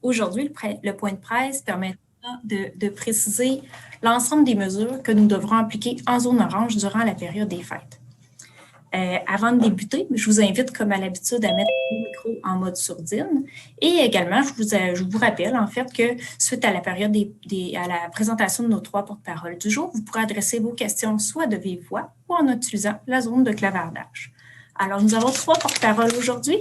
Aujourd'hui, le point de presse permettra de préciser l'ensemble des mesures que nous devrons appliquer en zone orange durant la période des fêtes. Avant de débuter, je vous invite, comme à l'habitude, à mettre le micro en mode sourdine. Et également, je vous rappelle, en fait, que suite à la période à la présentation de nos 3 porte-paroles du jour, vous pourrez adresser vos questions soit de vive voix ou en utilisant la zone de clavardage. Alors, nous avons 3 porte-paroles aujourd'hui.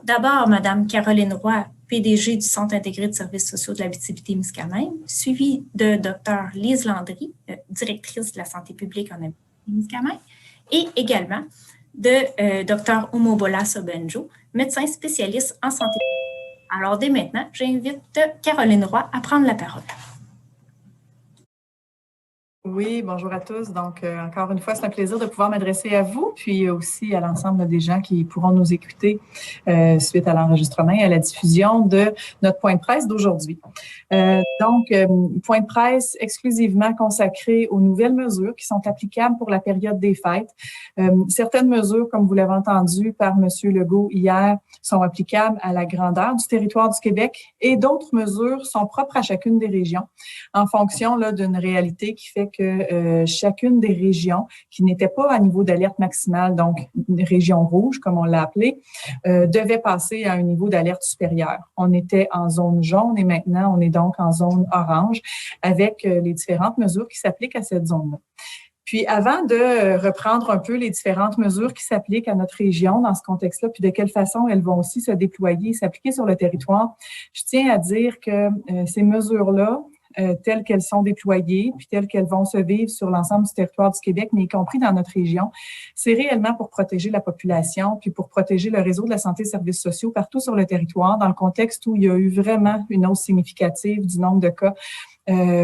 D'abord, Mme Caroline Roy, PDG du Centre intégré de services sociaux de l'Abitibi-Témiscamingue, suivie de Dr. Lise Landry, directrice de la santé publique en Abitibi-Témiscamingue, et également de Dr. Omobola Sobenjo, médecin spécialiste en santé publique. Alors, dès maintenant, j'invite Caroline Roy à prendre la parole. Oui, bonjour à tous. Donc, encore une fois, c'est un plaisir de pouvoir m'adresser à vous, puis aussi à l'ensemble des gens qui pourront nous écouter suite à l'enregistrement et à la diffusion de notre point de presse d'aujourd'hui. Point de presse exclusivement consacré aux nouvelles mesures qui sont applicables pour la période des fêtes. Certaines mesures, comme vous l'avez entendu par M. Legault hier, sont applicables à la grandeur du territoire du Québec et d'autres mesures sont propres à chacune des régions en fonction là d'une réalité qui fait que chacune des régions qui n'étaient pas à niveau d'alerte maximale, donc une région rouge, comme on l'a appelé, devait passer à un niveau d'alerte supérieur. On était en zone jaune et maintenant, on est donc en zone orange avec les différentes mesures qui s'appliquent à cette zone-là. Puis avant de reprendre un peu les différentes mesures qui s'appliquent à notre région dans ce contexte-là, puis de quelle façon elles vont aussi se déployer et s'appliquer sur le territoire, je tiens à dire que ces mesures-là, telles qu'elles sont déployées, puis telles qu'elles vont se vivre sur l'ensemble du territoire du Québec, mais y compris dans notre région, c'est réellement pour protéger la population, puis pour protéger le réseau de la santé et services sociaux partout sur le territoire, dans le contexte où il y a eu vraiment une hausse significative du nombre de cas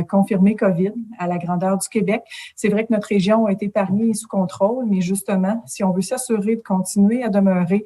confirmés COVID à la grandeur du Québec. C'est vrai que notre région a été épargnée et sous contrôle, mais justement, si on veut s'assurer de continuer à demeurer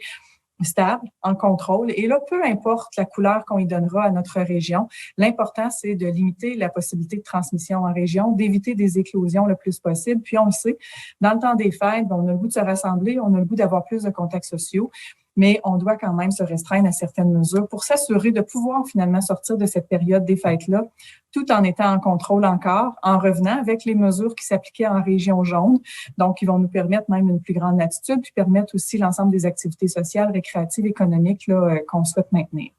stable, en contrôle. Et là, peu importe la couleur qu'on y donnera à notre région, l'important, c'est de limiter la possibilité de transmission en région, d'éviter des éclosions le plus possible. Puis on le sait, dans le temps des fêtes, on a le goût de se rassembler, on a le goût d'avoir plus de contacts sociaux, mais on doit quand même se restreindre à certaines mesures pour s'assurer de pouvoir finalement sortir de cette période des fêtes-là, tout en étant en contrôle encore, en revenant avec les mesures qui s'appliquaient en région jaune, donc qui vont nous permettre même une plus grande latitude, puis permettre aussi l'ensemble des activités sociales, récréatives, économiques là, qu'on souhaite maintenir.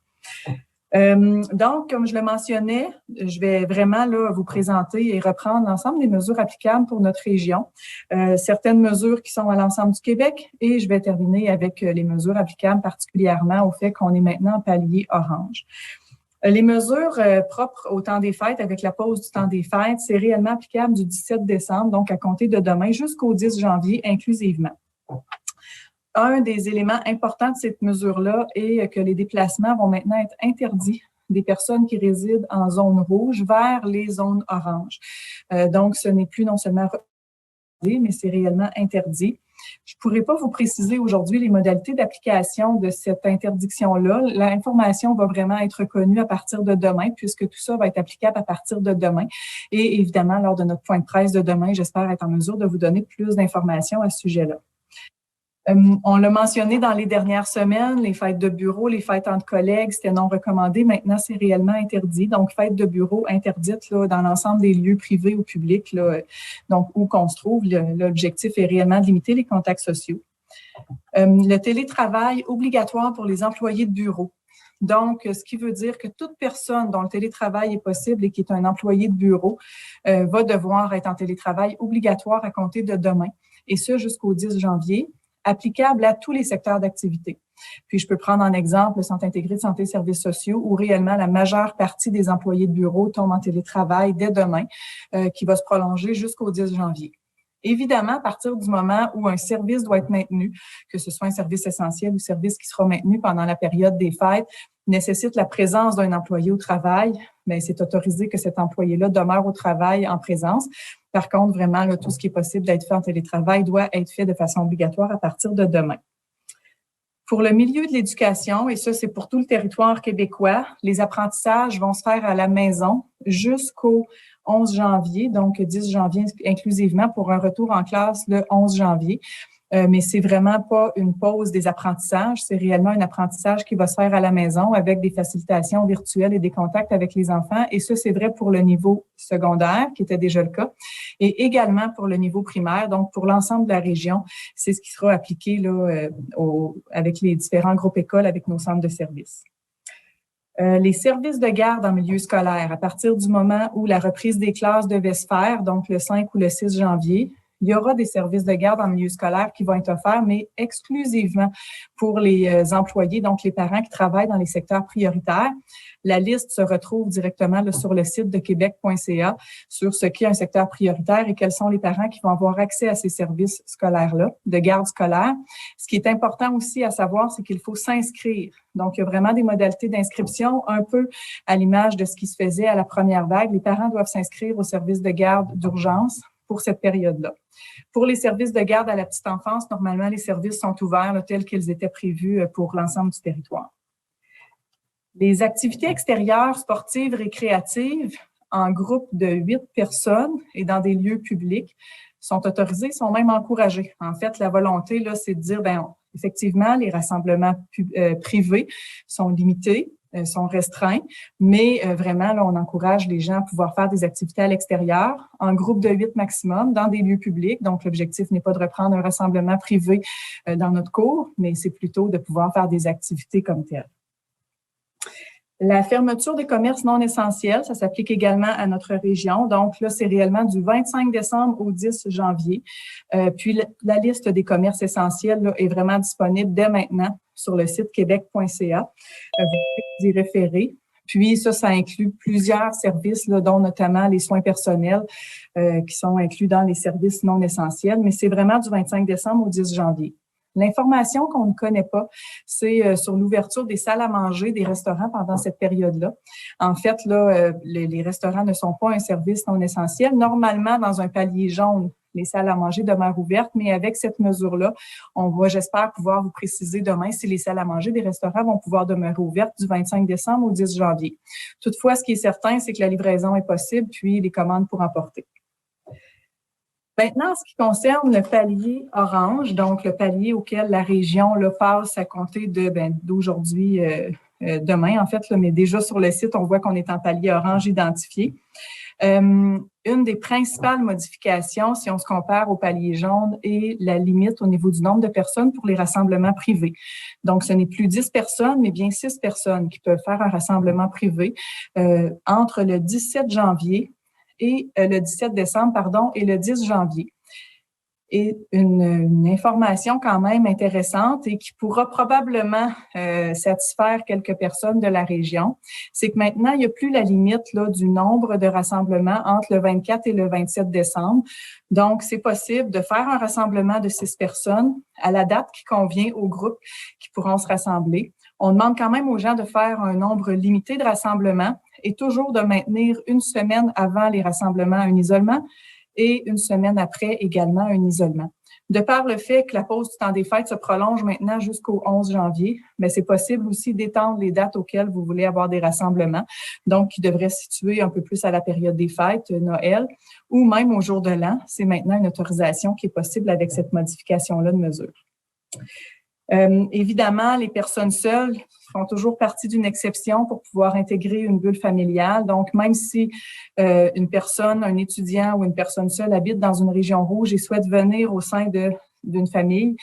Donc, comme je le mentionnais, je vais vraiment là vous présenter et reprendre l'ensemble des mesures applicables pour notre région, certaines mesures qui sont à l'ensemble du Québec et je vais terminer avec les mesures applicables particulièrement au fait qu'on est maintenant en palier orange. Les mesures propres au temps des fêtes, avec la pause du temps des fêtes, c'est réellement applicable du 17 décembre, donc à compter de demain jusqu'au 10 janvier inclusivement. Un des éléments importants de cette mesure-là est que les déplacements vont maintenant être interdits des personnes qui résident en zone rouge vers les zones oranges. Donc, ce n'est plus non seulement recommandé, mais c'est réellement interdit. Je ne pourrais pas vous préciser aujourd'hui les modalités d'application de cette interdiction-là. L'information va vraiment être connue à partir de demain, puisque tout ça va être applicable à partir de demain. Et évidemment, lors de notre point de presse de demain, j'espère être en mesure de vous donner plus d'informations à ce sujet-là. On l'a mentionné dans les dernières semaines, les fêtes de bureau, les fêtes entre collègues, c'était non recommandé. Maintenant, c'est réellement interdit. Donc, fêtes de bureau interdites là, dans l'ensemble des lieux privés ou publics, là, donc où qu'on se trouve. L'objectif est réellement de limiter les contacts sociaux. Le télétravail obligatoire pour les employés de bureau. Donc, ce qui veut dire que toute personne dont le télétravail est possible et qui est un employé de bureau va devoir être en télétravail obligatoire à compter de demain, et ce jusqu'au 10 janvier. Applicable à tous les secteurs d'activité. Puis, je peux prendre en exemple le Centre intégré de santé et services sociaux où réellement la majeure partie des employés de bureau tombent en télétravail dès demain, qui va se prolonger jusqu'au 10 janvier. Évidemment, à partir du moment où un service doit être maintenu, que ce soit un service essentiel ou service qui sera maintenu pendant la période des fêtes, nécessite la présence d'un employé au travail, mais c'est autorisé que cet employé-là demeure au travail en présence. Par contre, vraiment, là, tout ce qui est possible d'être fait en télétravail doit être fait de façon obligatoire à partir de demain. Pour le milieu de l'éducation, et ça, c'est pour tout le territoire québécois, les apprentissages vont se faire à la maison jusqu'au 11 janvier, donc 10 janvier inclusivement, pour un retour en classe le 11 janvier. mais c'est vraiment pas une pause des apprentissages, c'est réellement un apprentissage qui va se faire à la maison avec des facilitations virtuelles et des contacts avec les enfants. Et ça, c'est vrai pour le niveau secondaire, qui était déjà le cas, et également pour le niveau primaire, donc pour l'ensemble de la région. C'est ce qui sera appliqué là, avec les différents groupes écoles, avec nos centres de services. Les services de garde en milieu scolaire, à partir du moment où la reprise des classes devait se faire, donc le 5 ou le 6 janvier, il y aura des services de garde en milieu scolaire qui vont être offerts, mais exclusivement pour les employés, donc les parents qui travaillent dans les secteurs prioritaires. La liste se retrouve directement là, sur le site de québec.ca sur ce qu'est un secteur prioritaire et quels sont les parents qui vont avoir accès à ces services scolaires-là, de garde scolaire. Ce qui est important aussi à savoir, c'est qu'il faut s'inscrire. Donc, il y a vraiment des modalités d'inscription, un peu à l'image de ce qui se faisait à la première vague. Les parents doivent s'inscrire au service de garde d'urgence pour cette période-là. Pour les services de garde à la petite enfance, normalement, les services sont ouverts là, tels qu'ils étaient prévus pour l'ensemble du territoire. Les activités extérieures, sportives, récréatives, en groupe de 8 personnes et dans des lieux publics, sont autorisées, sont même encouragées. En fait, la volonté, là, c'est de dire, effectivement, les rassemblements privés sont limités, sont restreints, mais vraiment, là, on encourage les gens à pouvoir faire des activités à l'extérieur, en groupe de 8 maximum, dans des lieux publics. Donc, l'objectif n'est pas de reprendre un rassemblement privé dans notre cours, mais c'est plutôt de pouvoir faire des activités comme telles. La fermeture des commerces non essentiels, ça s'applique également à notre région. Donc là, c'est réellement du 25 décembre au 10 janvier. Puis la liste des commerces essentiels là, est vraiment disponible dès maintenant sur le site québec.ca. Vous pouvez y référer. Puis ça inclut plusieurs services, là, dont notamment les soins personnels qui sont inclus dans les services non essentiels. Mais c'est vraiment du 25 décembre au 10 janvier. L'information qu'on ne connaît pas, c'est sur l'ouverture des salles à manger des restaurants pendant cette période-là. En fait, là, les restaurants ne sont pas un service non essentiel. Normalement, dans un palier jaune, les salles à manger demeurent ouvertes, mais avec cette mesure-là, on va, j'espère, pouvoir vous préciser demain si les salles à manger des restaurants vont pouvoir demeurer ouvertes du 25 décembre au 10 janvier. Toutefois, ce qui est certain, c'est que la livraison est possible, puis les commandes pour emporter. Maintenant, en ce qui concerne le palier orange, donc le palier auquel la région là, passe à compter d'aujourd'hui, demain en fait, là, mais déjà sur le site, on voit qu'on est en palier orange identifié. Une des principales modifications, si on se compare au palier jaune, est la limite au niveau du nombre de personnes pour les rassemblements privés. Donc, ce n'est plus 10 personnes, mais bien 6 personnes qui peuvent faire un rassemblement privé entre le 17 janvier et le 17 décembre, et le 10 janvier. Et une information quand même intéressante et qui pourra probablement satisfaire quelques personnes de la région, c'est que maintenant, il n'y a plus la limite là, du nombre de rassemblements entre le 24 et le 27 décembre. Donc, c'est possible de faire un rassemblement de 6 personnes à la date qui convient au groupe qui pourront se rassembler. On demande quand même aux gens de faire un nombre limité de rassemblements et toujours de maintenir une semaine avant les rassemblements un isolement et une semaine après également un isolement. De par le fait que la pause du temps des fêtes se prolonge maintenant jusqu'au 11 janvier, mais c'est possible aussi d'étendre les dates auxquelles vous voulez avoir des rassemblements, donc qui devraient se situer un peu plus à la période des fêtes, Noël, ou même au jour de l'an. C'est maintenant une autorisation qui est possible avec cette modification-là de mesure. Évidemment, les personnes seules font toujours partie d'une exception pour pouvoir intégrer une bulle familiale. Donc, même si une personne, un étudiant ou une personne seule habite dans une région rouge et souhaite venir au sein d'une famille,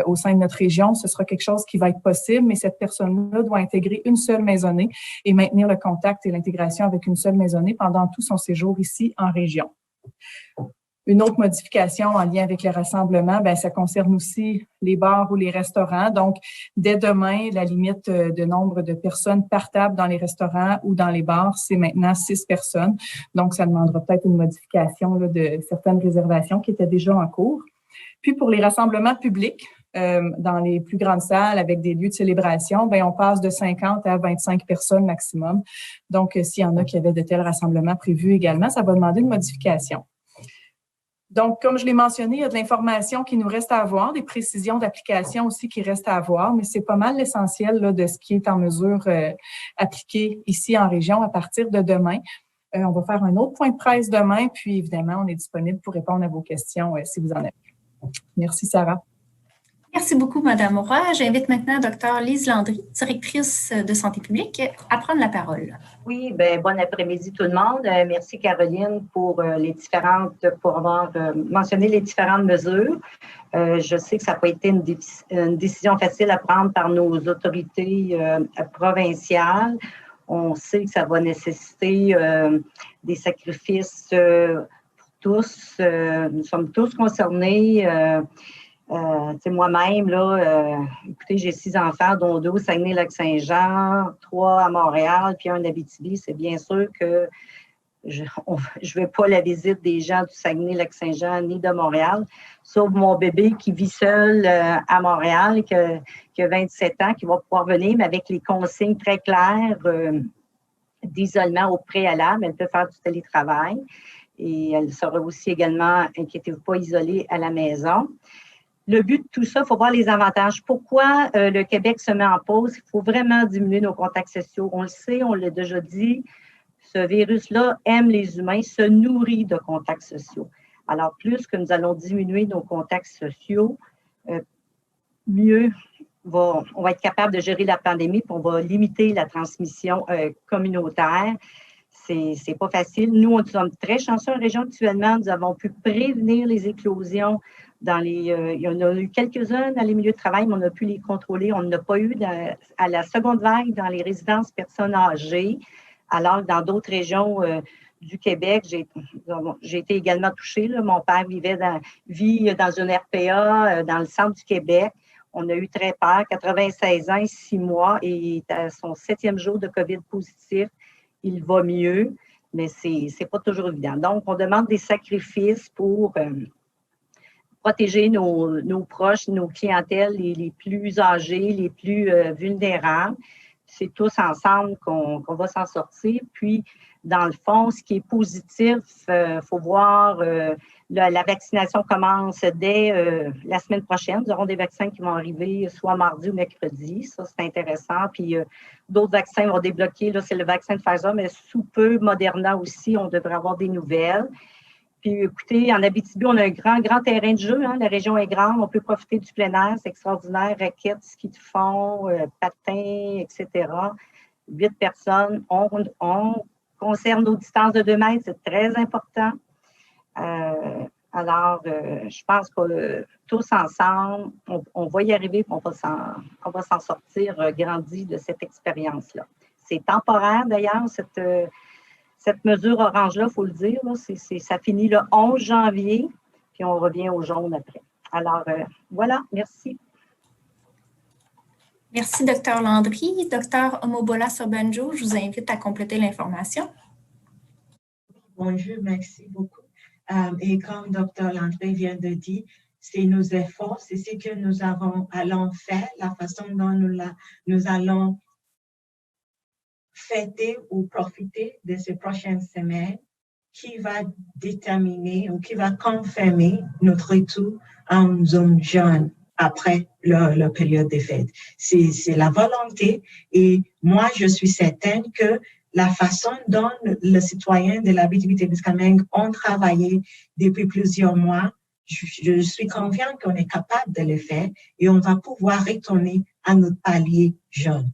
au sein de notre région, ce sera quelque chose qui va être possible, mais cette personne-là doit intégrer une seule maisonnée et maintenir le contact et l'intégration avec une seule maisonnée pendant tout son séjour ici en région. Une autre modification en lien avec les rassemblements, ça concerne aussi les bars ou les restaurants. Donc, dès demain, la limite de nombre de personnes par table dans les restaurants ou dans les bars, c'est maintenant 6 personnes. Donc, ça demandera peut-être une modification là, de certaines réservations qui étaient déjà en cours. Puis, pour les rassemblements publics, dans les plus grandes salles avec des lieux de célébration, on passe de 50 à 25 personnes maximum. Donc, s'il y en a qui avaient de tels rassemblements prévus également, ça va demander une modification. Donc, comme je l'ai mentionné, il y a de l'information qui nous reste à avoir, des précisions d'application aussi qui restent à avoir, mais c'est pas mal l'essentiel là, de ce qui est en mesure appliqué ici en région à partir de demain. On va faire un autre point de presse demain, puis évidemment, on est disponible pour répondre à vos questions si vous en avez. Merci, Sarah. Merci beaucoup, Madame Roy. J'invite maintenant Dr. Lise Landry, directrice de santé publique, à prendre la parole. Oui, bon après-midi tout le monde. Merci Caroline pour avoir mentionné les différentes mesures. Je sais que ça n'a pas été une décision facile à prendre par nos autorités provinciales. On sait que ça va nécessiter des sacrifices pour tous. Nous sommes tous concernés. Moi-même, écoutez, j'ai 6 enfants, dont 2 au Saguenay-Lac-Saint-Jean, 3 à Montréal, puis 1 à Abitibi. C'est bien sûr que je ne veux pas la visite des gens du Saguenay-Lac-Saint-Jean ni de Montréal, sauf mon bébé qui vit seul à Montréal, qui a 27 ans, qui va pouvoir venir, mais avec les consignes très claires d'isolement au préalable. Elle peut faire du télétravail et elle sera aussi également, inquiétez-vous pas, isolée à la maison. Le but de tout ça, il faut voir les avantages. Pourquoi le Québec se met en pause? Il faut vraiment diminuer nos contacts sociaux. On le sait, on l'a déjà dit, ce virus-là aime les humains, se nourrit de contacts sociaux. Alors, plus que nous allons diminuer nos contacts sociaux, mieux on va être capable de gérer la pandémie, puis on va limiter la transmission communautaire. C'est pas facile. Nous, nous sommes très chanceux en région actuellement. Nous avons pu prévenir les éclosions il y en a eu quelques-uns dans les milieux de travail, mais on a pu les contrôler. On n'a pas eu à la seconde vague dans les résidences personnes âgées, alors que dans d'autres régions du Québec, j'ai été également touchée. Là. Mon père vit dans une RPA dans le centre du Québec. On a eu très peur, 96 ans et 6 mois, et il est à son 7e jour de COVID positif. Il va mieux, mais c'est pas toujours évident. Donc, on demande des sacrifices pour protéger nos proches, nos clientèles les plus âgés, les plus vulnérables. C'est tous ensemble qu'on va s'en sortir. Puis, dans le fond, ce qui est positif, faut voir, la vaccination commence dès la semaine prochaine. Nous aurons des vaccins qui vont arriver soit mardi ou mercredi. Ça, c'est intéressant. Puis, d'autres vaccins vont débloquer. Là, c'est le vaccin de Pfizer, mais sous peu, Moderna aussi, on devrait avoir des nouvelles. Puis, écoutez, en Abitibi, on a un grand terrain de jeu. Hein. La région est grande. On peut profiter du plein air. C'est extraordinaire. Raquettes, ski de fond, patins, etc. 8 personnes. On conserve nos distances de 2 mètres. C'est très important. Alors, je pense que tous ensemble, on va y arriver. On va s'en sortir grandi de cette expérience-là. C'est temporaire, d'ailleurs, cette mesure orange-là, il faut le dire, là, ça finit le 11 janvier, puis on revient au jaune après. Alors, voilà, merci. Merci, Dr. Landry. Dr. Omobola Sobanjo, je vous invite à compléter l'information. Bonjour, merci beaucoup. Et comme Dr. Landry vient de dire, c'est nos efforts, c'est ce que nous allons faire, la façon dont nous allons fêter ou profiter de ces prochaines semaines qui va déterminer ou qui va confirmer notre retour en zone jaune après la période des fêtes. C'est la volonté et moi, je suis certaine que la façon dont les citoyens de l'Abitibi-Témiscamingue ont travaillé depuis plusieurs mois, je suis confiante qu'on est capable de le faire et on va pouvoir retourner à notre palier jaune.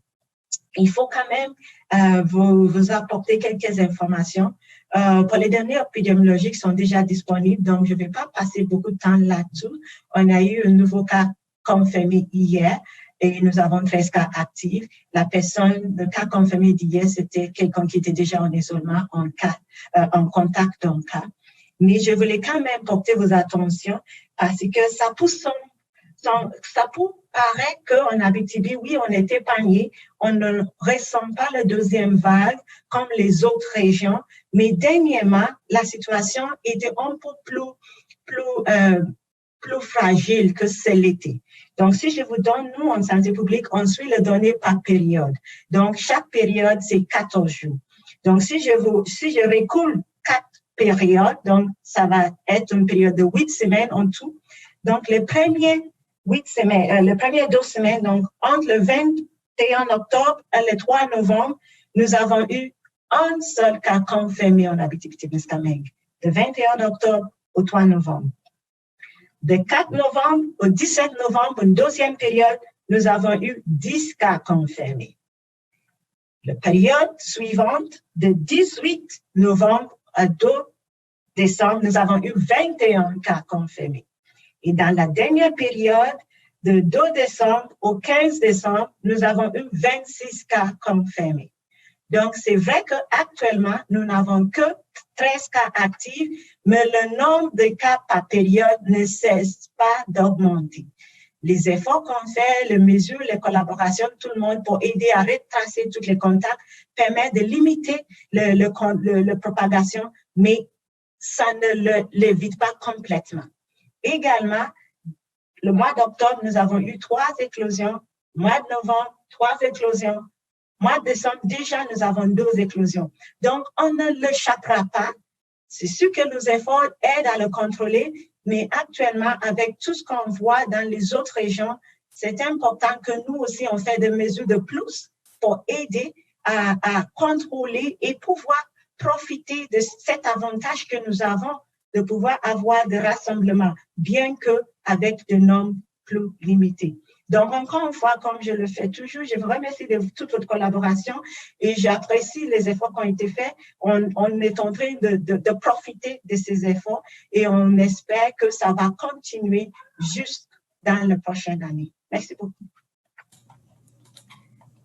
Il faut quand même vous apporter quelques informations. Pour les données épidémiologiques sont déjà disponibles, donc je ne vais pas passer beaucoup de temps là-dessus. On a eu un nouveau cas confirmé hier et nous avons 13 cas actifs. Le cas confirmé d'hier, c'était quelqu'un qui était déjà en isolement, en contact d'un cas. Mais je voulais quand même porter vos attentions parce que ça peut paraître qu'en Abitibi, oui, on est épargné, on ne ressent pas la deuxième vague comme les autres régions, mais dernièrement, la situation était un peu plus fragile que celle l'était. Donc, si je vous donne, nous, en santé publique, on suit les données par période. Donc, chaque période, c'est 14 jours. Donc, si je recoule 4 périodes, donc, ça va être une période de 8 semaines en tout. Donc, les premières 12 semaines, donc, entre le 21 octobre et le 3 novembre, nous avons eu un seul cas confirmé en Abitibi-Témiscamingue, de 21 octobre au 3 novembre. De 4 novembre au 17 novembre, une deuxième période, nous avons eu 10 cas confirmés. La période suivante, de 18 novembre à 2 décembre, nous avons eu 21 cas confirmés. Et dans la dernière période, de 2 décembre au 15 décembre, nous avons eu 26 cas confirmés. Donc, c'est vrai qu'actuellement, nous n'avons que 13 cas actifs, mais le nombre de cas par période ne cesse pas d'augmenter. Les efforts qu'on fait, les mesures, les collaborations de tout le monde pour aider à retracer tous les contacts permettent de limiter la propagation, mais ça ne l'évite pas complètement. Également, le mois d'octobre, nous avons eu 3 éclosions. Mois de novembre, 3 éclosions. Mois de décembre, déjà, nous avons 2 éclosions. Donc, on ne l'échappera pas. C'est sûr que nos efforts aident à le contrôler, mais actuellement, avec tout ce qu'on voit dans les autres régions, c'est important que nous aussi, on fait des mesures de plus pour aider à contrôler et pouvoir profiter de cet avantage que nous avons de pouvoir avoir des rassemblements, bien qu'avec des nombres plus limités. Donc, encore une fois, comme je le fais toujours, je vous remercie de toute votre collaboration et j'apprécie les efforts qui ont été faits. On est en train de profiter de ces efforts et on espère que ça va continuer juste dans la prochaine année. Merci beaucoup.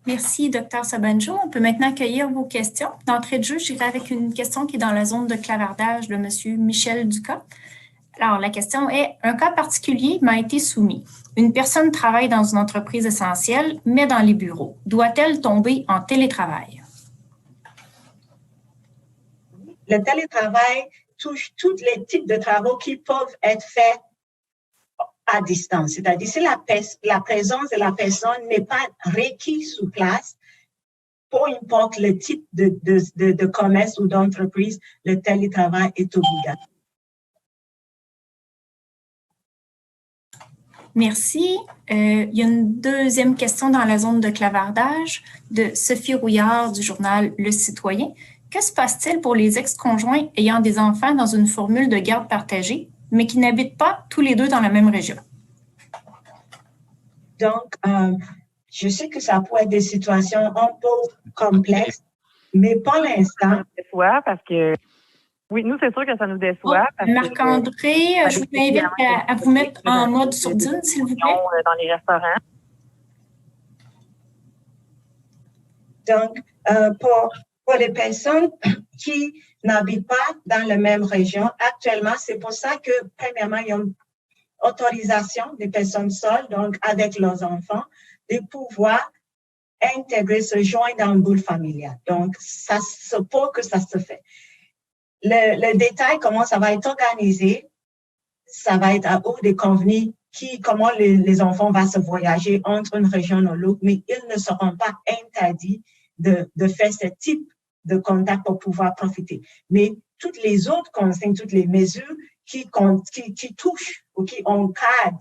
Merci, Dr. Sabanjo. On peut maintenant accueillir vos questions. D'entrée de jeu, j'irai avec une question qui est dans la zone de clavardage de M. Michel Ducas. Alors, la question est, un cas particulier m'a été soumis. Une personne travaille dans une entreprise essentielle, mais dans les bureaux. Doit-elle tomber en télétravail? Le télétravail touche tous les types de travaux qui peuvent être faits à distance. C'est-à-dire, si la présence de la personne n'est pas requise sur place, peu importe le type de commerce ou d'entreprise, le télétravail est obligatoire. Merci. Il y a une deuxième question dans la zone de clavardage de Sophie Rouillard du journal Le Citoyen. Que se passe-t-il pour les ex-conjoints ayant des enfants dans une formule de garde partagée, mais qui n'habitent pas tous les deux dans la même région? Donc, je sais que ça peut être des situations un peu complexes, mais pour l'instant... Parce que oui, nous, c'est sûr que ça nous déçoit. Marc-André, je vous invite à vous mettre en mode sourdine, s'il vous plaît. Dans les restaurants. Donc, pour les personnes qui n'habitent pas dans la même région, actuellement, c'est pour ça que, premièrement, il y a une autorisation des personnes seules, donc avec leurs enfants, de pouvoir intégrer, se joindre dans une boule familiale. Donc, ça se peut que ça se fait. Le détail, comment ça va être organisé, ça va être à eux de convenir comment les enfants vont se voyager entre une région et l'autre, mais ils ne seront pas interdits de faire ce type de contact pour pouvoir profiter. Mais toutes les autres consignes, toutes les mesures qui touchent ou qui encadrent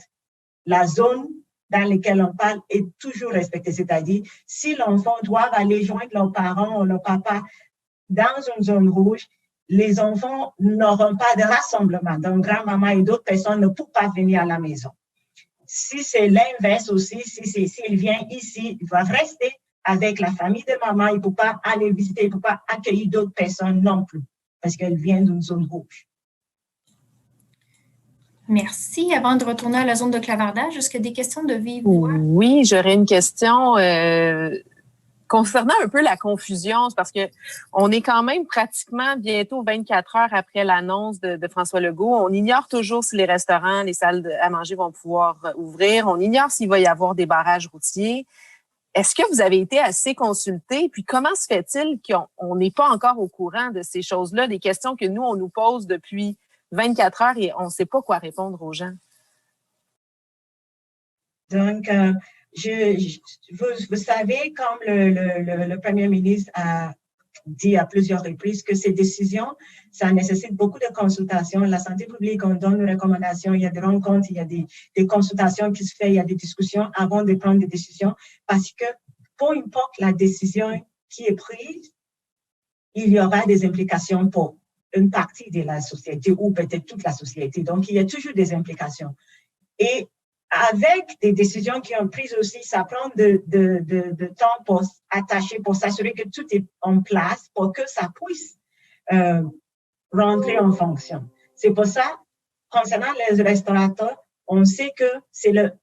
la zone dans laquelle on parle est toujours respectée. C'est-à-dire, si l'enfant doit aller joindre leurs parents ou leur papa dans une zone rouge, les enfants n'auront pas de rassemblement. Donc, grand-maman et d'autres personnes ne peuvent pas venir à la maison. Si c'est l'inverse aussi, s'il vient ici, il va rester avec la famille de maman. Il ne peut pas aller visiter, il ne peut pas accueillir d'autres personnes non plus, parce qu'elle vient d'une zone rouge. Merci. Avant de retourner à la zone de clavardage, est-ce qu'il y a des questions de vive voix? Oui, j'aurais une question concernant un peu la confusion, parce que on est quand même pratiquement bientôt 24 heures après l'annonce de François Legault. On ignore toujours si les restaurants, les salles à manger vont pouvoir ouvrir. On ignore s'il va y avoir des barrages routiers. Est-ce que vous avez été assez consulté? Puis comment se fait-il qu'on n'est pas encore au courant de ces choses-là, des questions que nous, on nous pose depuis 24 heures et on ne sait pas quoi répondre aux gens? Donc, vous savez, comme le Premier ministre a dit à plusieurs reprises que ces décisions, ça nécessite beaucoup de consultations. La santé publique, on donne une recommandation, il y a des rencontres, il y a des consultations qui se font, il y a des discussions avant de prendre des décisions, parce que peu importe la décision qui est prise, il y aura des implications pour une partie de la société ou peut-être toute la société. Donc, il y a toujours des implications. Et avec des décisions qui ont prises aussi, ça prend de temps pour attacher, pour s'assurer que tout est en place pour que ça puisse rentrer en fonction. C'est pour ça, concernant les restaurateurs, on sait que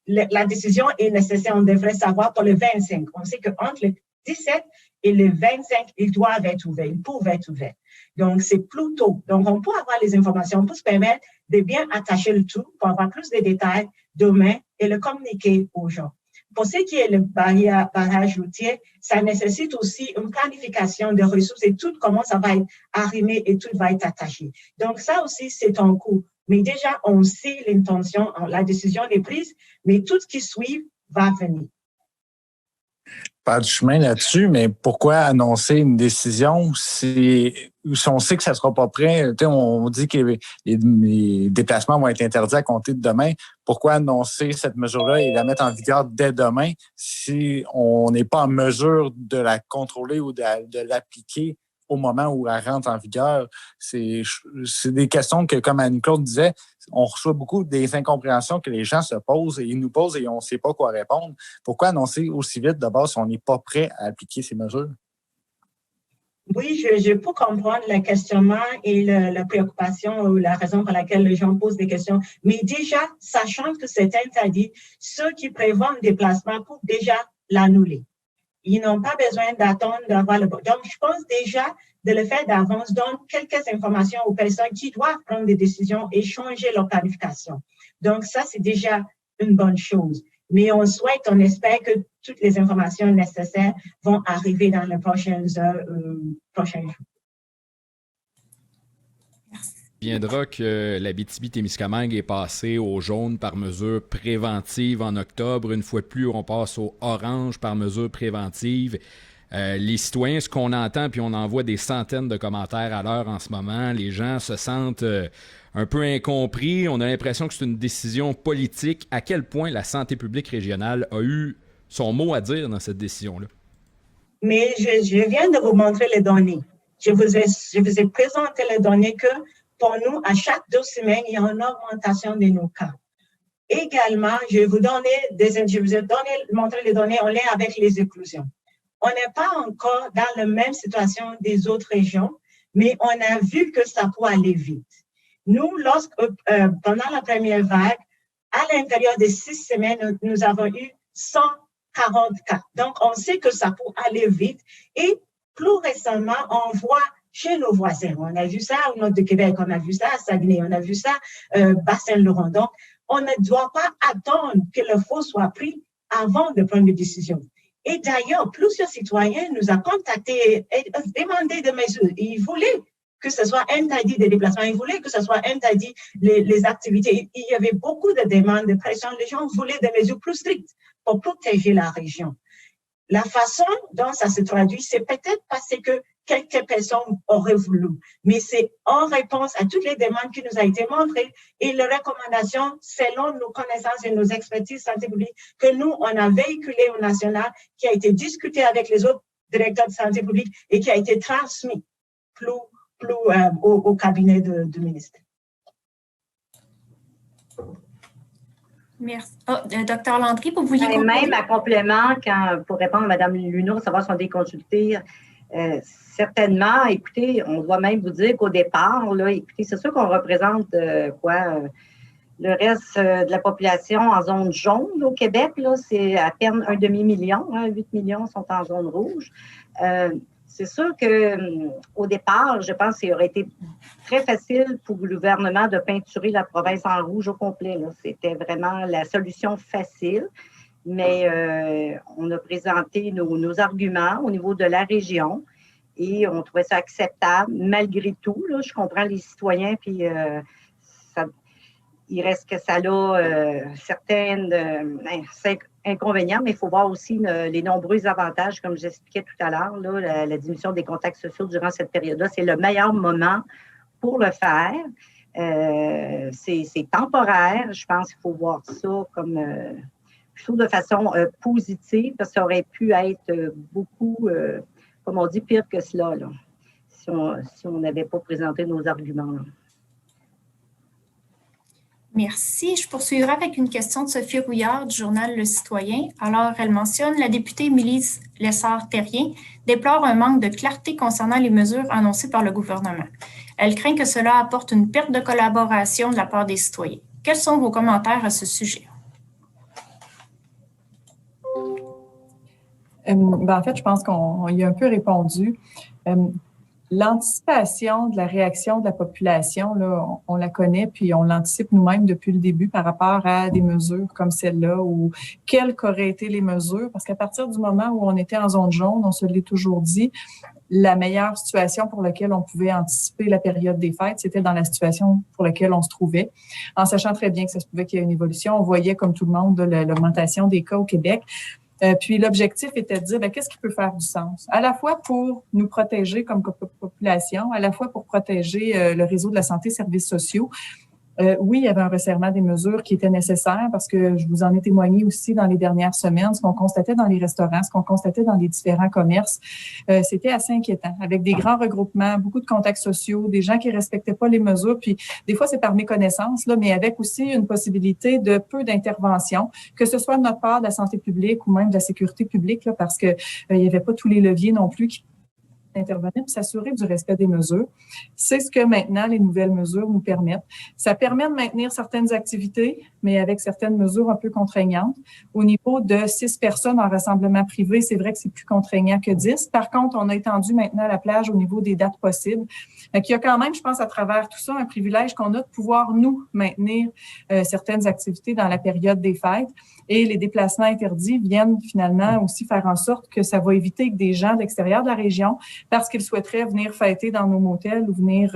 la décision est nécessaire, on devrait savoir pour le 25. On sait qu'entre le 17 et le 25, ils doivent être ouverts, ils peuvent être ouverts. Donc, c'est plus tôt. Donc, on peut avoir les informations, on peut se permettre de bien attacher le tout pour avoir plus de détails demain et le communiquer aux gens. Pour ce qui est le barrage routier, ça nécessite aussi une planification de ressources et tout, comment ça va être arrimé et tout va être attaché. Donc, ça aussi, c'est en cours. Mais déjà, on sait l'intention, la décision est prise, mais tout ce qui suit va venir. Pas de chemin là-dessus, mais pourquoi annoncer une décision si on sait que ça ne sera pas prêt? On dit que les déplacements vont être interdits à compter de demain. Pourquoi annoncer cette mesure-là et la mettre en vigueur dès demain si on n'est pas en mesure de la contrôler ou de l'appliquer au moment où elle rentre en vigueur? C'est des questions que, comme Annie-Claude disait, on reçoit beaucoup des incompréhensions que les gens se posent et ils nous posent et on ne sait pas quoi répondre. Pourquoi annoncer aussi vite d'abord si on n'est pas prêt à appliquer ces mesures? Oui, je peux comprendre le questionnement et la préoccupation ou la raison pour laquelle les gens posent des questions. Mais déjà, sachant que c'est interdit, ceux qui prévoient un déplacement peuvent déjà l'annuler. Ils n'ont pas besoin d'attendre d'avoir le... Donc, je pense déjà de le faire d'avance, donne quelques informations aux personnes qui doivent prendre des décisions et changer leur planification. Donc, ça, c'est déjà une bonne chose. Mais on souhaite, on espère que toutes les informations nécessaires vont arriver dans les prochaines heures, prochains jours. Il viendra que l'Abitibi-Témiscamingue est passé au jaune par mesure préventive en octobre. Une fois de plus, on passe au orange par mesure préventive. Les citoyens, ce qu'on entend, puis on envoie des centaines de commentaires à l'heure en ce moment, les gens se sentent un peu incompris. On a l'impression que c'est une décision politique. À quel point la santé publique régionale a eu son mot à dire dans cette décision-là? Mais je viens de vous montrer les données. Je vous ai présenté les données que pour nous, à chaque 2 semaines, il y a une augmentation de nos cas. Également, je vous ai montré les données en lien avec les éclosions. On n'est pas encore dans la même situation des autres régions, mais on a vu que ça peut aller vite. Nous, pendant la première vague, à l'intérieur de 6 semaines, nous avons eu 140 cas. Donc, on sait que ça peut aller vite. Et plus récemment, on voit chez nos voisins. On a vu ça au nord de Québec, on a vu ça à Saguenay, on a vu ça Bas-Saint-Laurent. Donc, on ne doit pas attendre que le faux soit pris avant de prendre des décisions. Et d'ailleurs, plusieurs citoyens nous ont contactés et demandé des mesures. Ils voulaient que ce soit interdit des déplacements, ils voulaient que ce soit interdit les activités. Il y avait beaucoup de demandes, de pression. Les gens voulaient des mesures plus strictes pour protéger la région. La façon dont ça se traduit, c'est peut-être parce que quelques personnes auraient voulu, mais c'est en réponse à toutes les demandes qui nous ont été montrées et les recommandations selon nos connaissances et nos expertises santé publique que nous, on a véhiculé au national, qui a été discuté avec les autres directeurs de santé publique et qui a été transmis au cabinet du ministre. Merci. Docteur Landry, vous vouliez conclure? Même à complément, pour répondre à Mme Luneau, savoir si on est consulté, certainement, écoutez, on doit même vous dire qu'au départ, là, écoutez, c'est sûr qu'on représente le reste de la population en zone jaune là, au Québec, là, c'est à peine 1 demi-million, 8 millions sont en zone rouge. C'est sûr qu'au départ, je pense qu'il aurait été très facile pour le gouvernement de peinturer la province en rouge au complet. Là. C'était vraiment la solution facile, mais on a présenté nos arguments au niveau de la région et on trouvait ça acceptable malgré tout. Là, je comprends les citoyens, puis il reste que ça a certaines inconvénients, mais il faut voir aussi les nombreux avantages, comme j'expliquais tout à l'heure, la diminution des contacts sociaux durant cette période-là. C'est le meilleur moment pour le faire. C'est temporaire. Je pense qu'il faut voir ça comme plutôt de façon positive, parce que ça aurait pu être beaucoup, comme on dit, pire que cela. Là. si on n'avait pas présenté nos arguments. Là. Merci. Je poursuivrai avec une question de Sophie Rouillard du journal Le Citoyen. Alors, elle mentionne la députée Émilie Lessard-Terrien déplore un manque de clarté concernant les mesures annoncées par le gouvernement. Elle craint que cela apporte une perte de collaboration de la part des citoyens. Quels sont vos commentaires à ce sujet? En fait, je pense qu'on y a un peu répondu. L'anticipation de la réaction de la population, là, on la connaît, puis on l'anticipe nous-mêmes depuis le début par rapport à des mesures comme celle-là, ou quelles qu'auraient été les mesures, parce qu'à partir du moment où on était en zone jaune, on se l'est toujours dit, la meilleure situation pour laquelle on pouvait anticiper la période des fêtes, c'était dans la situation pour laquelle on se trouvait, en sachant très bien que ça se pouvait qu'il y ait une évolution. On voyait, comme tout le monde, l'augmentation des cas au Québec. Puis l'objectif était de dire, qu'est-ce qui peut faire du sens? À la fois pour nous protéger comme population, à la fois pour protéger le réseau de la santé, services sociaux. Oui, il y avait un resserrement des mesures qui était nécessaire parce que je vous en ai témoigné aussi dans les dernières semaines, ce qu'on constatait dans les restaurants, ce qu'on constatait dans les différents commerces, c'était assez inquiétant, avec des grands regroupements, beaucoup de contacts sociaux, des gens qui respectaient pas les mesures, puis des fois c'est par méconnaissance, là, mais avec aussi une possibilité de peu d'intervention, que ce soit de notre part de la santé publique ou même de la sécurité publique, là, parce que il y avait pas tous les leviers non plus qui intervenir et s'assurer du respect des mesures. C'est ce que maintenant les nouvelles mesures nous permettent. Ça permet de maintenir certaines activités, mais avec certaines mesures un peu contraignantes. Au niveau de 6 personnes en rassemblement privé, c'est vrai que c'est plus contraignant que 10. Par contre, on a étendu maintenant la plage au niveau des dates possibles. Donc, il y a quand même, je pense, à travers tout ça, un privilège qu'on a de pouvoir, nous, maintenir certaines activités dans la période des fêtes. Et les déplacements interdits viennent finalement aussi faire en sorte que ça va éviter que des gens de l'extérieur de la région, parce qu'ils souhaiteraient venir fêter dans nos motels ou venir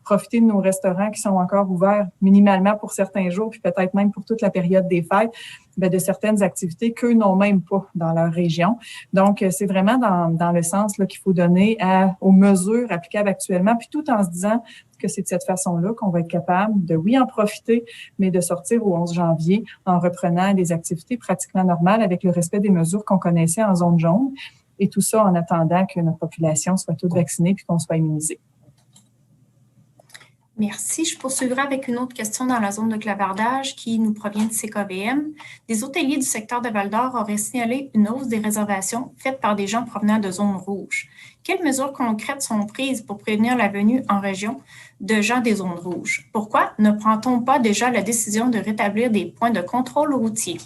profiter de nos restaurants qui sont encore ouverts minimalement pour certains jours, puis peut-être même pour toute la période des fêtes, de certaines activités qu'eux n'ont même pas dans leur région. Donc, c'est vraiment dans le sens là, qu'il faut donner aux mesures applicables actuellement, puis tout en se disant que c'est de cette façon-là qu'on va être capable de, oui, en profiter, mais de sortir au 11 janvier en reprenant des activités pratiquement normales avec le respect des mesures qu'on connaissait en zone jaune. Et tout ça en attendant que notre population soit toute vaccinée puis qu'on soit immunisé. Merci. Je poursuivrai avec une autre question dans la zone de clavardage qui nous provient de CKVM. Des hôteliers du secteur de Val-d'Or auraient signalé une hausse des réservations faites par des gens provenant de zones rouges. Quelles mesures concrètes sont prises pour prévenir la venue en région de gens des zones rouges? Pourquoi ne prend-on pas déjà la décision de rétablir des points de contrôle routier?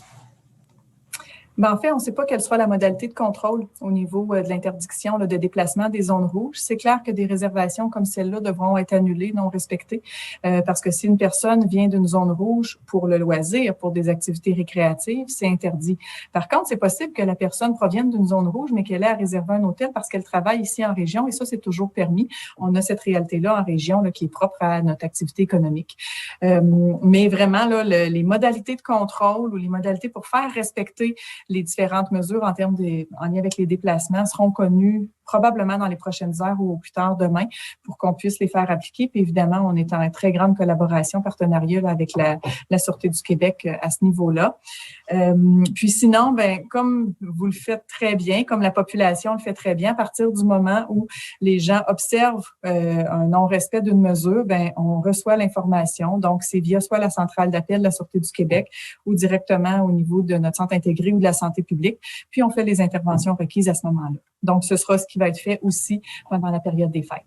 En fait, on ne sait pas quelle sera la modalité de contrôle au niveau de l'interdiction de déplacement des zones rouges. C'est clair que des réservations comme celle-là devront être annulées, non respectées, parce que si une personne vient d'une zone rouge pour le loisir, pour des activités récréatives, c'est interdit. Par contre, c'est possible que la personne provienne d'une zone rouge, mais qu'elle ait à réserver un hôtel parce qu'elle travaille ici en région, et ça, c'est toujours permis. On a cette réalité-là en région là, qui est propre à notre activité économique. Mais vraiment, là, les modalités de contrôle ou les modalités pour faire respecter les différentes mesures en lien avec les déplacements seront connues probablement dans les prochaines heures ou au plus tard demain pour qu'on puisse les faire appliquer. Puis évidemment, on est en très grande collaboration, partenariat là, avec la Sûreté du Québec à ce niveau-là. Puis sinon, comme vous le faites très bien, comme la population le fait très bien, à partir du moment où les gens observent un non-respect d'une mesure, on reçoit l'information. Donc, c'est via soit la centrale d'appel de la Sûreté du Québec ou directement au niveau de notre centre intégré ou de la santé publique. Puis, on fait les interventions requises à ce moment-là. Donc, ce sera ce qui va être fait aussi pendant la période des fêtes.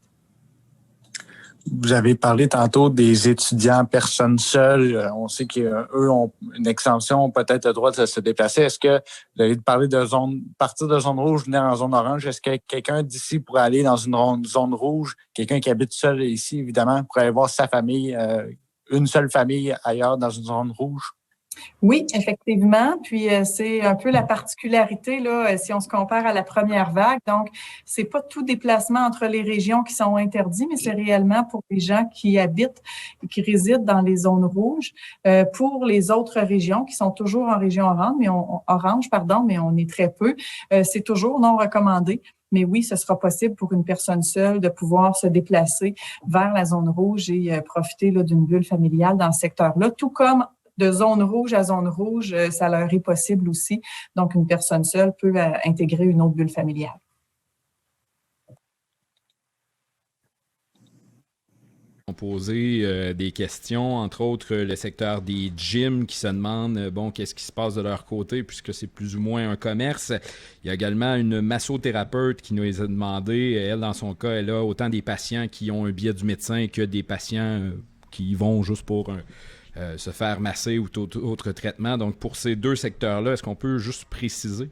Vous avez parlé tantôt des étudiants, personnes seules. On sait qu'eux ont une exemption, peut-être le droit de se déplacer. Est-ce que vous avez parlé de partir de zone rouge, venir en zone orange? Est-ce que quelqu'un d'ici pourrait aller dans une zone rouge? Quelqu'un qui habite seul ici, évidemment, pourrait aller voir sa famille, une seule famille ailleurs dans une zone rouge? Oui, effectivement. Puis c'est un peu la particularité là, si on se compare à la première vague. Donc, c'est pas tout déplacement entre les régions qui sont interdits, mais c'est réellement pour les gens qui habitent et qui résident dans les zones rouges. Pour les autres régions qui sont toujours en région orange, mais on est très peu, c'est toujours non recommandé. Mais oui, ce sera possible pour une personne seule de pouvoir se déplacer vers la zone rouge et profiter là, d'une bulle familiale dans ce secteur-là, tout comme de zone rouge à zone rouge, ça leur est possible aussi. Donc, une personne seule peut intégrer une autre bulle familiale. posé des questions, entre autres le secteur des gyms qui se demandent, qu'est-ce qui se passe de leur côté puisque c'est plus ou moins un commerce. Il y a également une massothérapeute qui nous a demandé, elle, dans son cas, elle a autant des patients qui ont un billet du médecin que des patients qui y vont juste pour se faire masser ou autre traitement. Donc, pour ces deux secteurs-là, est-ce qu'on peut juste préciser?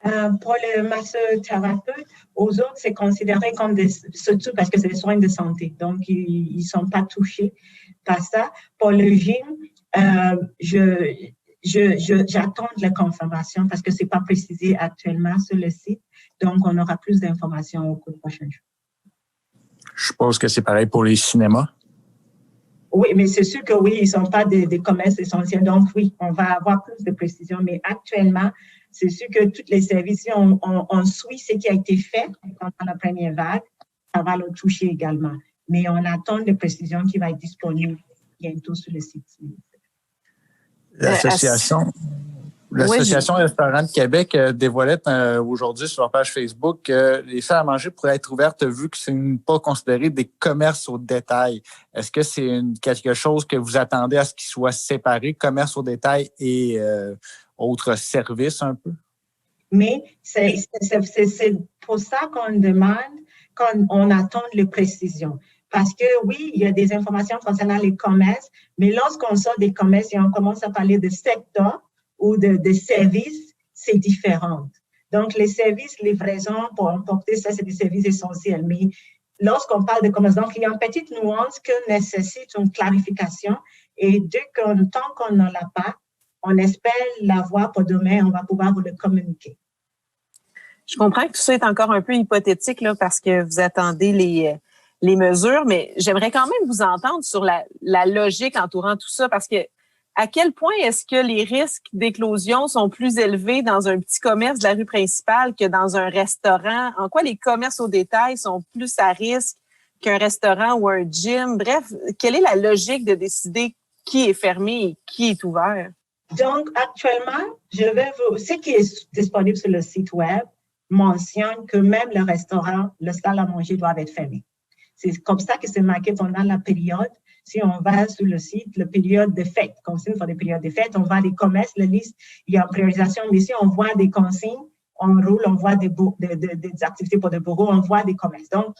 Pour le massothérapeute, aux autres, c'est considéré comme surtout parce que c'est des soins de santé. Donc, ils ne sont pas touchés par ça. Pour le gym, j'attends la confirmation parce que ce n'est pas précisé actuellement sur le site. Donc, on aura plus d'informations au cours des prochains jours. Je suppose que c'est pareil pour les cinémas. Oui, mais c'est sûr que oui, ils ne sont pas des commerces essentiels. Donc, oui, on va avoir plus de précisions. Mais actuellement, c'est sûr que tous les services, si on suit ce qui a été fait pendant la première vague, ça va le toucher également. Mais on attend des précisions qui vont être disponibles bientôt sur le site. L'Association Restaurants de Québec dévoilait aujourd'hui sur leur page Facebook que les salles à manger pourraient être ouvertes vu que ce n'est pas considéré des commerces au détail. Est-ce que c'est quelque chose que vous attendez à ce qu'ils soient séparés, commerce au détail et autres services un peu? Mais c'est pour ça qu'on demande, qu'on attend les précisions. Parce que oui, il y a des informations concernant les commerces, mais lorsqu'on sort des commerces et on commence à parler de secteur ou de services, c'est différent. Donc, les services, livraison pour emporter, ça, c'est des services essentiels. Mais lorsqu'on parle de commerce, donc, il y a une petite nuance qui nécessite une clarification. Et tant qu'on n'en l'a pas, on espère l'avoir pour demain, on va pouvoir vous le communiquer. Je comprends que tout ça est encore un peu hypothétique là, parce que vous attendez les mesures, mais j'aimerais quand même vous entendre sur la logique entourant tout ça parce que à quel point est-ce que les risques d'éclosion sont plus élevés dans un petit commerce de la rue principale que dans un restaurant? En quoi les commerces au détail sont plus à risque qu'un restaurant ou un gym? Bref, quelle est la logique de décider qui est fermé et qui est ouvert? Donc, actuellement, ce qui est disponible sur le site web mentionne que même le restaurant, le salle à manger doivent être fermés. C'est comme ça que c'est marqué pendant la période. Si on va sur le site, la période de fête, consignes pour des périodes de fête, on voit des commerces, la liste, il y a une priorisation, mais si on voit des consignes, on roule, on voit des activités pour des bureaux, on voit des commerces. Donc,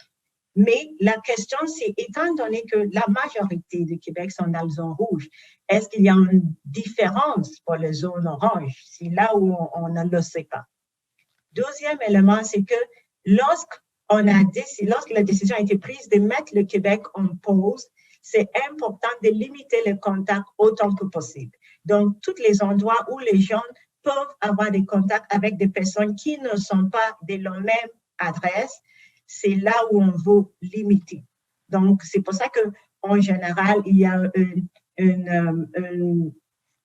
mais la question, c'est, étant donné que la majorité du Québec sont dans la zone rouge, est-ce qu'il y a une différence pour les zones oranges? C'est là où on ne le sait pas. Deuxième élément, c'est que lorsque la décision a été prise de mettre le Québec en pause, c'est important de limiter les contacts autant que possible. Donc, tous les endroits où les gens peuvent avoir des contacts avec des personnes qui ne sont pas de la même adresse, c'est là où on veut limiter. Donc, c'est pour ça qu'en général, il y a une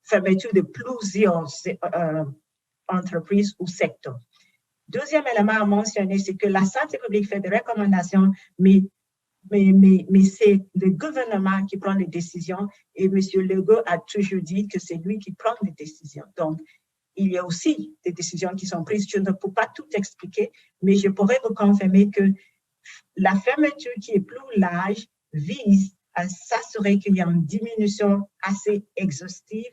fermeture de plusieurs entreprises ou secteurs. Deuxième élément à mentionner, c'est que la santé publique fait des recommandations, mais c'est le gouvernement qui prend les décisions et M. Legault a toujours dit que c'est lui qui prend les décisions. Donc, il y a aussi des décisions qui sont prises. Je ne peux pas tout expliquer, mais je pourrais vous confirmer que la fermeture qui est plus large vise à s'assurer qu'il y a une diminution assez exhaustive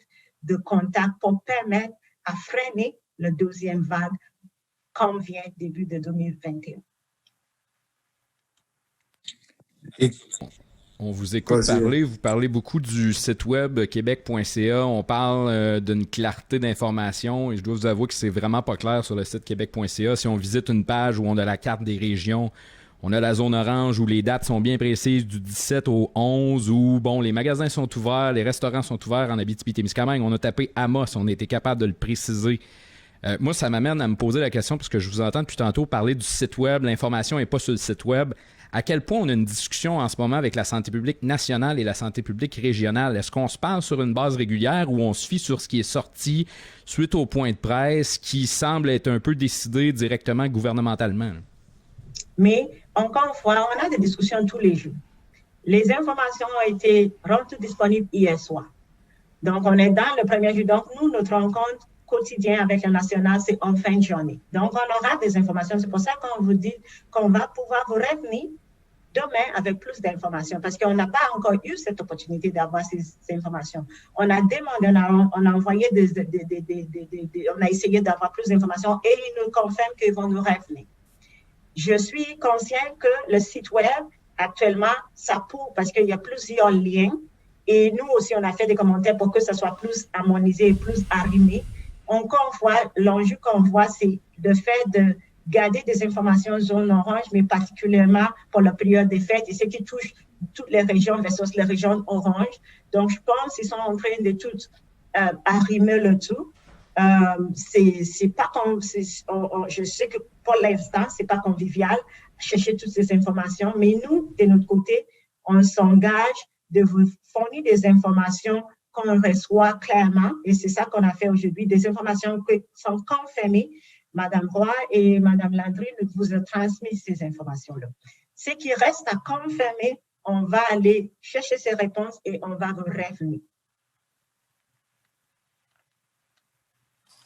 de contacts pour permettre à freiner la deuxième vague comme vient début de 2021. On vous écoute parler, vous parlez beaucoup du site web québec.ca, on parle d'une clarté d'information et je dois vous avouer que c'est vraiment pas clair sur le site québec.ca. Si on visite une page où on a la carte des régions, on a la zone orange où les dates sont bien précises du 17 au 11 où les magasins sont ouverts, les restaurants sont ouverts en Abitibi-Témiscamingue. On a tapé Amos, on a été capable de le préciser. Moi, ça m'amène à me poser la question, parce que je vous entends depuis tantôt parler du site web, l'information n'est pas sur le site web. À quel point on a une discussion en ce moment avec la santé publique nationale et la santé publique régionale? Est-ce qu'on se parle sur une base régulière ou on se fie sur ce qui est sorti suite au point de presse qui semble être un peu décidé directement gouvernementalement? Mais, encore une fois, on a des discussions tous les jours. Les informations ont été rendues disponibles hier soir. Donc, on est dans le premier jour. Donc, nous, notre rencontre quotidien avec le national, c'est en fin de journée. Donc, on aura des informations. C'est pour ça qu'on vous dit qu'on va pouvoir vous revenir demain avec plus d'informations, parce qu'on n'a pas encore eu cette opportunité d'avoir ces informations. On a demandé, on a envoyé on a essayé d'avoir plus d'informations et ils nous confirment qu'ils vont nous revenir. Je suis consciente que le site web, actuellement, ça pourrit parce qu'il y a plusieurs liens et nous aussi, on a fait des commentaires pour que ça soit plus harmonisé et plus arrimé. Encore une fois, l'enjeu qu'on voit, c'est le fait de garder des informations zone orange, mais particulièrement pour la période des fêtes, et ce qui touche toutes les régions versus les régions orange. Donc, je pense qu'ils sont en train de tout arrimer le tout. C'est pas comme, je sais que pour l'instant, c'est pas convivial chercher toutes ces informations, mais nous, de notre côté, on s'engage de vous fournir des informations qu'on reçoit clairement, et c'est ça qu'on a fait aujourd'hui, des informations qui sont confirmées. Madame Roy et Madame Landry vous ont transmis ces informations-là. Ce qui reste à confirmer, on va aller chercher ces réponses et on va vous revenir.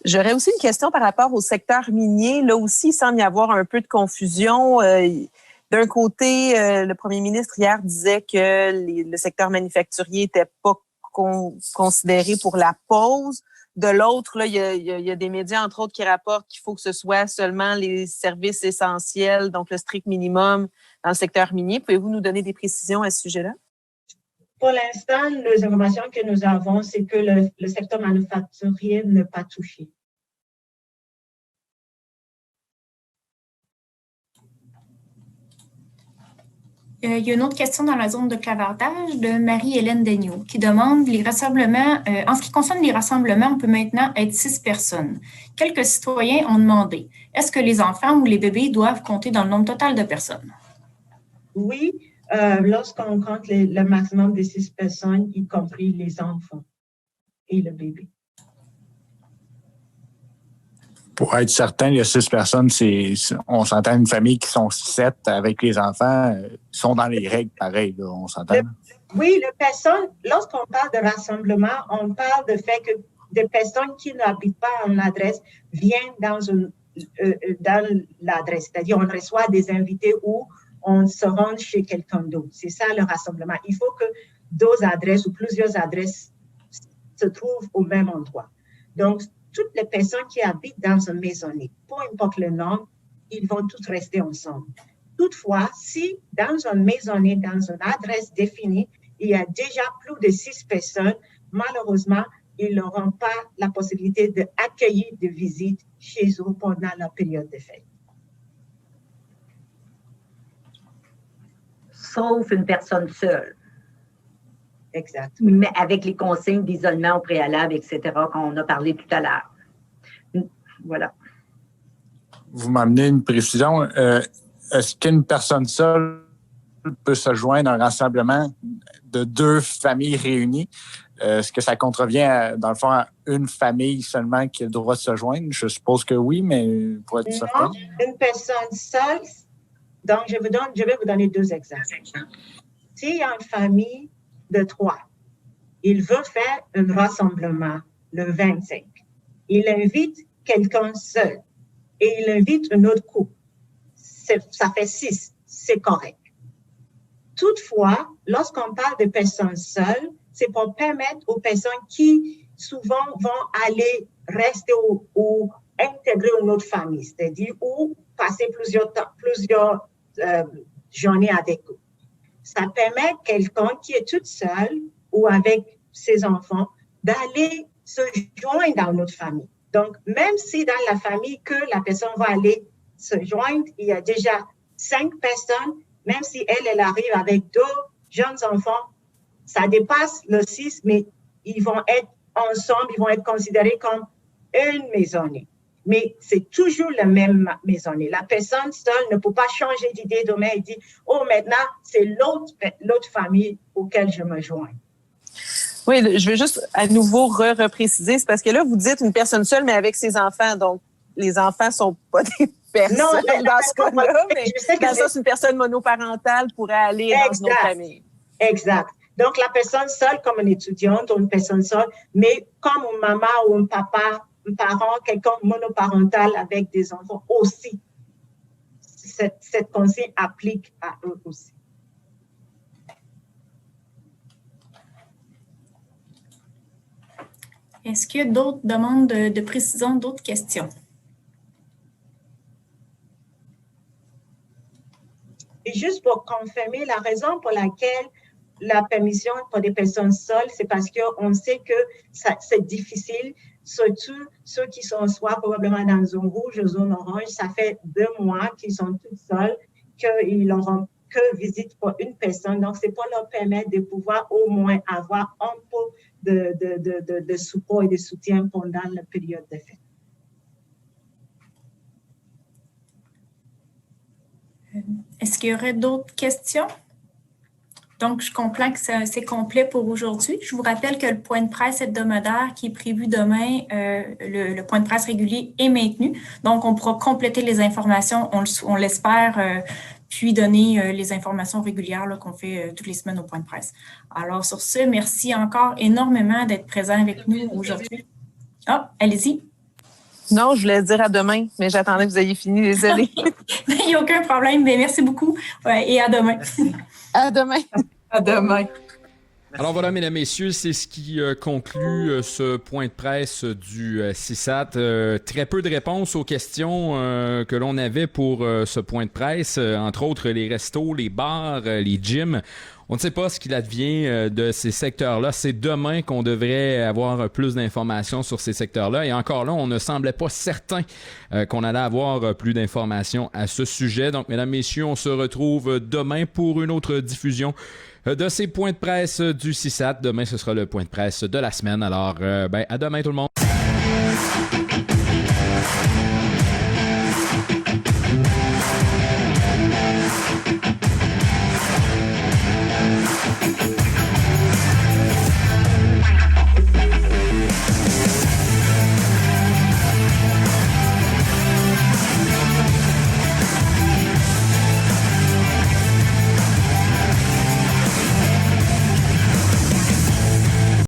J'aurais aussi une question par rapport au secteur minier. Là aussi, il semble y avoir un peu de confusion. D'un côté, le premier ministre hier disait que le secteur manufacturier n'était pas considéré pour la pause. De l'autre, là, il y a des médias, entre autres, qui rapportent qu'il faut que ce soit seulement les services essentiels, donc le strict minimum dans le secteur minier. Pouvez-vous nous donner des précisions à ce sujet-là? Pour l'instant, les informations que nous avons, c'est que le secteur manufacturier n'est pas touché. Il y a une autre question dans la zone de clavardage de Marie-Hélène Daigneault qui demande les rassemblements. En ce qui concerne les rassemblements, on peut maintenant être 6 personnes. Quelques citoyens ont demandé, est-ce que les enfants ou les bébés doivent compter dans le nombre total de personnes? Oui, lorsqu'on compte le maximum de 6 personnes, y compris les enfants et le bébé. Pour être certain, il y a 6 personnes, on s'entend une famille qui sont 7 avec les enfants, sont dans les règles pareilles, là, on s'entend. Oui, les personnes, lorsqu'on parle de rassemblement, on parle de fait que des personnes qui n'habitent pas en adresse viennent dans l'adresse. C'est-à-dire, on reçoit des invités ou on se rend chez quelqu'un d'autre. C'est ça le rassemblement. Il faut que 2 adresses ou plusieurs adresses se trouvent au même endroit. Donc, toutes les personnes qui habitent dans une maisonnée, peu importe le nom, ils vont tous rester ensemble. Toutefois, si dans une maisonnée, dans une adresse définie, il y a déjà plus de 6 personnes, malheureusement, ils n'auront pas la possibilité d'accueillir des visites chez eux pendant la période de fête. Sauf une personne seule. Exact. Mais avec les consignes d'isolement au préalable, etc., qu'on a parlé tout à l'heure. Voilà. Vous m'amenez une précision. Est-ce qu'une personne seule peut se joindre à un rassemblement de 2 familles réunies? Est-ce que ça contrevient, dans le fond, à une famille seulement qui a le droit de se joindre? Je suppose que oui, mais pour être certain. Non, une personne seule. Donc, je vais vous donner 2 exemples. S'il y a une famille de 3, il veut faire un rassemblement le 25. Il invite quelqu'un seul et il invite un autre couple. Ça fait 6, c'est correct. Toutefois, lorsqu'on parle de personnes seules, c'est pour permettre aux personnes qui souvent vont aller rester ou intégrer une autre famille, c'est-à-dire ou passer plusieurs journées avec eux. Ça permet à quelqu'un qui est toute seule ou avec ses enfants d'aller se joindre dans notre famille. Donc, même si dans la famille que la personne va aller se joindre, il y a déjà 5 personnes, même si elle arrive avec 2 jeunes enfants, ça dépasse le 6, mais ils vont être ensemble, ils vont être considérés comme une maisonnée. Mais c'est toujours la même maisonnée. La personne seule ne peut pas changer d'idée demain et dire, oh, maintenant, c'est l'autre famille auquel je me joins. Oui, je veux juste à nouveau repréciser. C'est parce que là, vous dites une personne seule, mais avec ses enfants. Donc, les enfants ne sont pas des personnes dans ce cas-là, mais dans ça, c'est une personne monoparentale pourrait aller dans une autre famille. Exact. Donc, la personne seule comme une étudiante ou une personne seule, mais comme une maman ou un papa, un parent, quelqu'un monoparental avec des enfants aussi. Cette consigne applique à eux aussi. Est-ce qu'il y a d'autres demandes de précision, d'autres questions? Et juste pour confirmer, la raison pour laquelle la permission pour des personnes seules, c'est parce qu'on sait que c'est difficile, surtout ceux qui sont soit probablement dans la zone rouge ou zone orange. Ça fait 2 mois qu'ils sont tous seuls, qu'ils n'auront que visite pour une personne. Donc, c'est pour leur permettre de pouvoir au moins avoir un peu de support et de soutien pendant la période de fête. Est-ce qu'il y aurait d'autres questions? Donc, je comprends que c'est complet pour aujourd'hui. Je vous rappelle que le point de presse hebdomadaire qui est prévu demain, le point de presse régulier est maintenu. Donc, on pourra compléter les informations, on l'espère, puis donner les informations régulières qu'on fait toutes les semaines au point de presse. Alors, sur ce, merci encore énormément d'être présent avec nous aujourd'hui. Ah, allez-y. Non, je voulais dire à demain, mais j'attendais que vous ayez fini, désolée. Il n'y a aucun problème, mais merci beaucoup et à demain. À demain. À demain. Alors voilà, mesdames, messieurs, c'est ce qui conclut ce point de presse du CISAT. Très peu de réponses aux questions que l'on avait pour ce point de presse, entre autres les restos, les bars, les gyms. On ne sait pas ce qu'il advient de ces secteurs-là. C'est demain qu'on devrait avoir plus d'informations sur ces secteurs-là. Et encore là, on ne semblait pas certain qu'on allait avoir plus d'informations à ce sujet. Donc, mesdames, messieurs, on se retrouve demain pour une autre diffusion de ces points de presse du CISAT. Demain, ce sera le point de presse de la semaine. Alors, à demain tout le monde.